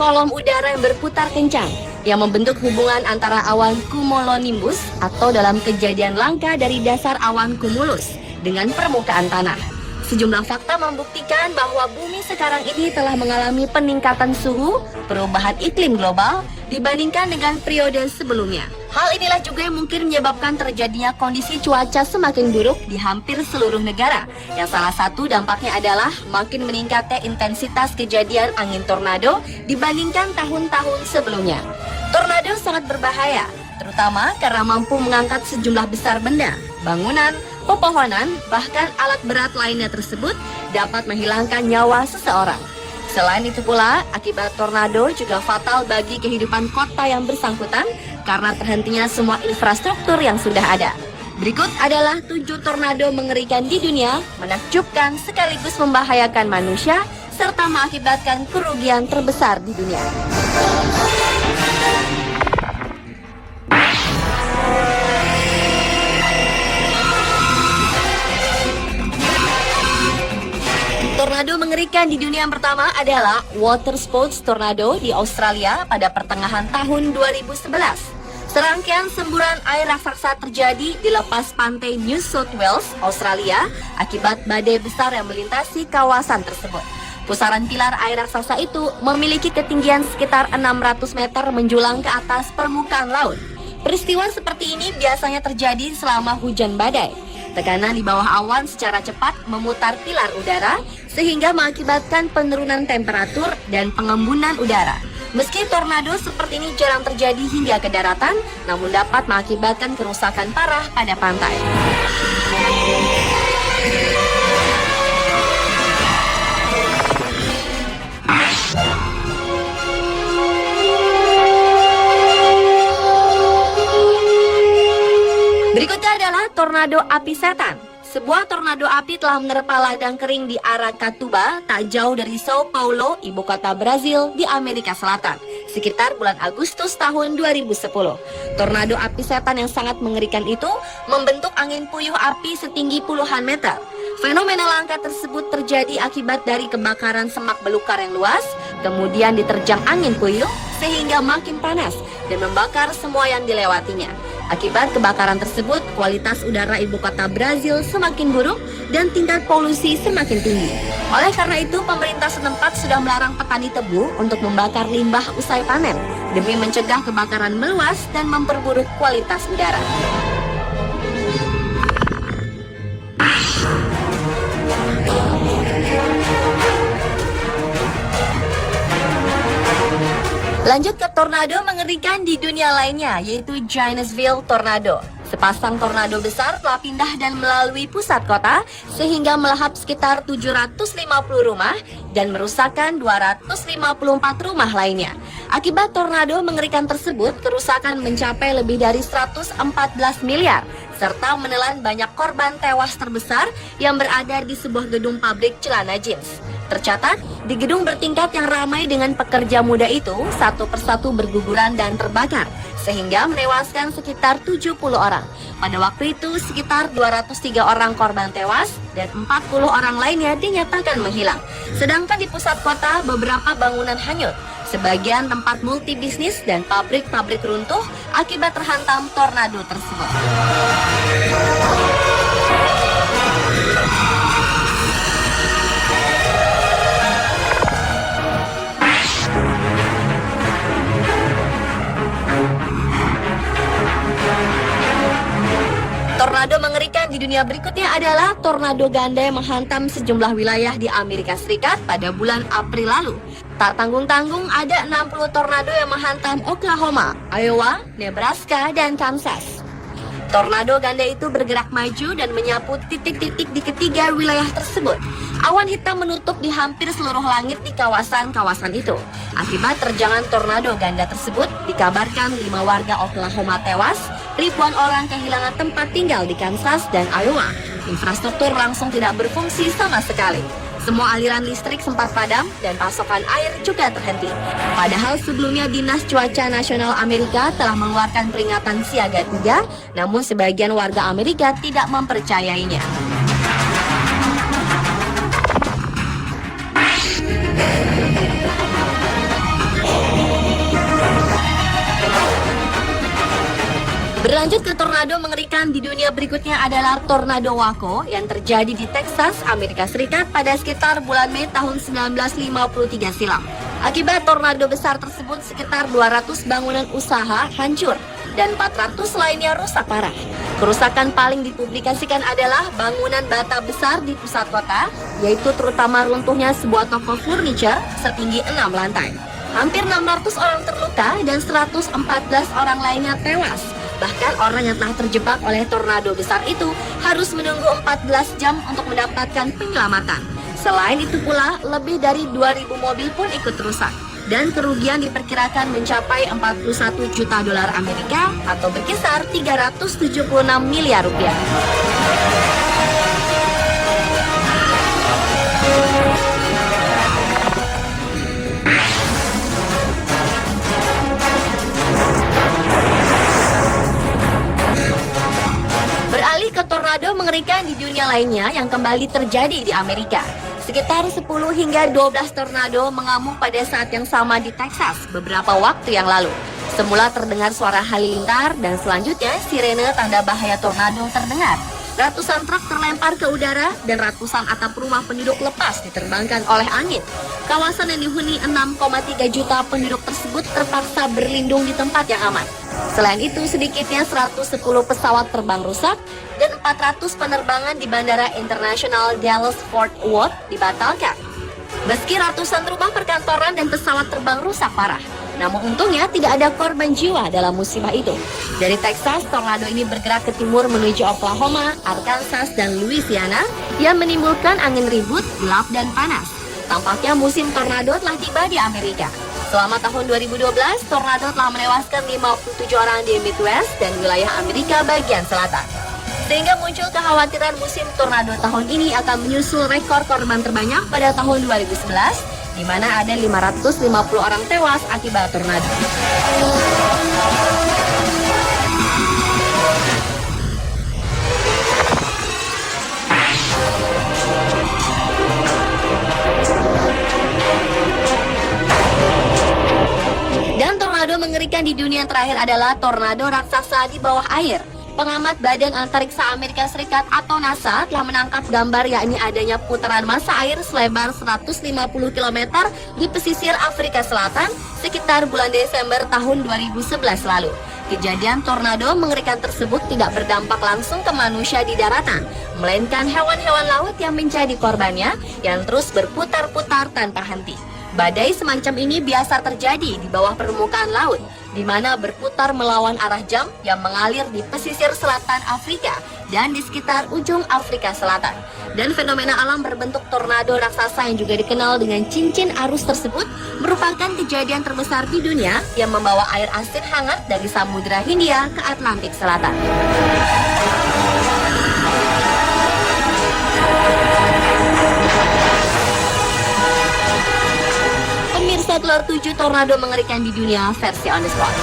kolom udara yang berputar kencang yang membentuk hubungan antara awan cumulonimbus atau dalam kejadian langka dari dasar awan cumulus dengan permukaan tanah. Sejumlah fakta membuktikan bahwa bumi sekarang ini telah mengalami peningkatan suhu, perubahan iklim global dibandingkan dengan periode sebelumnya. Hal inilah juga yang mungkin menyebabkan terjadinya kondisi cuaca semakin buruk di hampir seluruh negara. Yang salah satu dampaknya adalah makin meningkatnya intensitas kejadian angin tornado dibandingkan tahun-tahun sebelumnya. Tornado sangat berbahaya, terutama karena mampu mengangkat sejumlah besar benda, bangunan, pepohonan, bahkan alat berat lainnya tersebut dapat menghilangkan nyawa seseorang. Selain itu pula, akibat tornado juga fatal bagi kehidupan kota yang bersangkutan karena terhentinya semua infrastruktur yang sudah ada. Berikut adalah 7 tornado mengerikan di dunia, menakjubkan sekaligus membahayakan manusia, serta mengakibatkan kerugian terbesar di dunia. Tornado mengerikan di dunia yang pertama adalah water sports tornado di Australia pada pertengahan tahun 2011. Serangkaian semburan air raksasa terjadi di lepas pantai New South Wales, Australia, akibat badai besar yang melintasi kawasan tersebut. Pusaran pilar air raksasa itu memiliki ketinggian sekitar 600 meter menjulang ke atas permukaan laut. Peristiwa seperti ini biasanya terjadi selama hujan badai. Tekanan di bawah awan secara cepat memutar pilar udara sehingga mengakibatkan penurunan temperatur dan pengembunan udara. Meski tornado seperti ini jarang terjadi hingga ke daratan, namun dapat mengakibatkan kerusakan parah pada pantai. Berikutnya adalah tornado api setan. Sebuah tornado api telah menerpa ladang kering di Aracatuba, tak jauh dari Sao Paulo, ibu kota Brazil di Amerika Selatan, sekitar bulan Agustus tahun 2010. Tornado api setan yang sangat mengerikan itu membentuk angin puyuh api setinggi puluhan meter. Fenomena langka tersebut terjadi akibat dari kebakaran semak belukar yang luas, kemudian diterjang angin puyuh sehingga makin panas dan membakar semua yang dilewatinya. Akibat kebakaran tersebut, kualitas udara ibu kota Brazil semakin buruk dan tingkat polusi semakin tinggi. Oleh karena itu, pemerintah setempat sudah melarang petani tebu untuk membakar limbah usai panen demi mencegah kebakaran meluas dan memperburuk kualitas udara. Lanjut ke tornado mengerikan di dunia lainnya, yaitu Janesville Tornado. Sepasang tornado besar telah pindah dan melalui pusat kota sehingga melahap sekitar 750 rumah dan merusakkan 254 rumah lainnya. Akibat tornado mengerikan tersebut, kerusakan mencapai lebih dari 114 miliar serta menelan banyak korban tewas terbesar yang berada di sebuah gedung pabrik celana jeans. Tercatat, di gedung bertingkat yang ramai dengan pekerja muda itu, satu persatu berguguran dan terbakar, sehingga menewaskan sekitar 70 orang. Pada waktu itu, sekitar 203 orang korban tewas dan 40 orang lainnya dinyatakan menghilang. Sedangkan di pusat kota, beberapa bangunan hanyut. Sebagian tempat multibisnis dan pabrik-pabrik runtuh akibat terhantam tornado tersebut. Tornado mengerikan di dunia berikutnya adalah tornado ganda yang menghantam sejumlah wilayah di Amerika Serikat pada bulan April lalu. Tak tanggung-tanggung ada 60 tornado yang menghantam Oklahoma, Iowa, Nebraska, dan Kansas. Tornado ganda itu bergerak maju dan menyapu titik-titik di ketiga wilayah tersebut. Awan hitam menutup di hampir seluruh langit di kawasan-kawasan itu. Akibat terjangan tornado ganda tersebut, dikabarkan 5 warga Oklahoma tewas, ribuan orang kehilangan tempat tinggal di Kansas dan Iowa. Infrastruktur langsung tidak berfungsi sama sekali. Semua aliran listrik sempat padam dan pasokan air juga terhenti. Padahal sebelumnya Dinas Cuaca Nasional Amerika telah mengeluarkan peringatan siaga 3, namun sebagian warga Amerika tidak mempercayainya. Berlanjut ke tornado mengerikan di dunia berikutnya adalah tornado Waco yang terjadi di Texas, Amerika Serikat pada sekitar bulan Mei tahun 1953 silam. Akibat tornado besar tersebut sekitar 200 bangunan usaha hancur dan 400 lainnya rusak parah. Kerusakan paling dipublikasikan adalah bangunan bata besar di pusat kota, yaitu terutama runtuhnya sebuah toko furniture setinggi 6 lantai. Hampir 600 orang terluka dan 114 orang lainnya tewas. Bahkan orang yang telah terjebak oleh tornado besar itu harus menunggu 14 jam untuk mendapatkan penyelamatan. Selain itu pula, lebih dari 2.000 mobil pun ikut rusak. Dan kerugian diperkirakan mencapai 41 juta dolar Amerika atau berkisar 376 miliar rupiah. Beralih ke tornado mengerikan di dunia lainnya yang kembali terjadi di Amerika. Sekitar 10 hingga 12 tornado mengamuk pada saat yang sama di Texas beberapa waktu yang lalu. Semula terdengar suara halilintar dan selanjutnya sirene tanda bahaya tornado terdengar. Ratusan truk terlempar ke udara dan ratusan atap rumah penduduk lepas diterbangkan oleh angin. Kawasan yang dihuni 6,3 juta penduduk tersebut terpaksa berlindung di tempat yang aman. Selain itu, sedikitnya 110 pesawat terbang rusak dan 400 penerbangan di Bandara Internasional Dallas-Fort Worth dibatalkan. Meski ratusan rumah perkantoran dan pesawat terbang rusak parah, namun untungnya tidak ada korban jiwa dalam musibah itu. Dari Texas, tornado ini bergerak ke timur menuju Oklahoma, Arkansas, dan Louisiana yang menimbulkan angin ribut, gelap, dan panas. Tampaknya musim tornado telah tiba di Amerika. Selama tahun 2012, tornado telah menewaskan 57 orang di Midwest dan wilayah Amerika bagian selatan. Sehingga muncul kekhawatiran musim tornado tahun ini akan menyusul rekor korban terbanyak pada tahun 2011, di mana ada 550 orang tewas akibat tornado. Dan tornado mengerikan di dunia terakhir adalah tornado raksasa di bawah air. Pengamat Badan Antariksa Amerika Serikat atau NASA telah menangkap gambar yakni adanya putaran massa air selebar 150 km di pesisir Afrika Selatan sekitar bulan Desember tahun 2011 lalu. Kejadian tornado mengerikan tersebut tidak berdampak langsung ke manusia di daratan, melainkan hewan-hewan laut yang menjadi korbannya yang terus berputar-putar tanpa henti. Badai semacam ini biasa terjadi di bawah permukaan laut, di mana berputar melawan arah jam yang mengalir di pesisir selatan Afrika dan di sekitar ujung Afrika Selatan. Dan fenomena alam berbentuk tornado raksasa yang juga dikenal dengan cincin arus tersebut merupakan kejadian terbesar di dunia yang membawa air asin hangat dari Samudra Hindia ke Atlantik Selatan. Pemirsa, keluar 7 tornado mengerikan di dunia versi on the spot.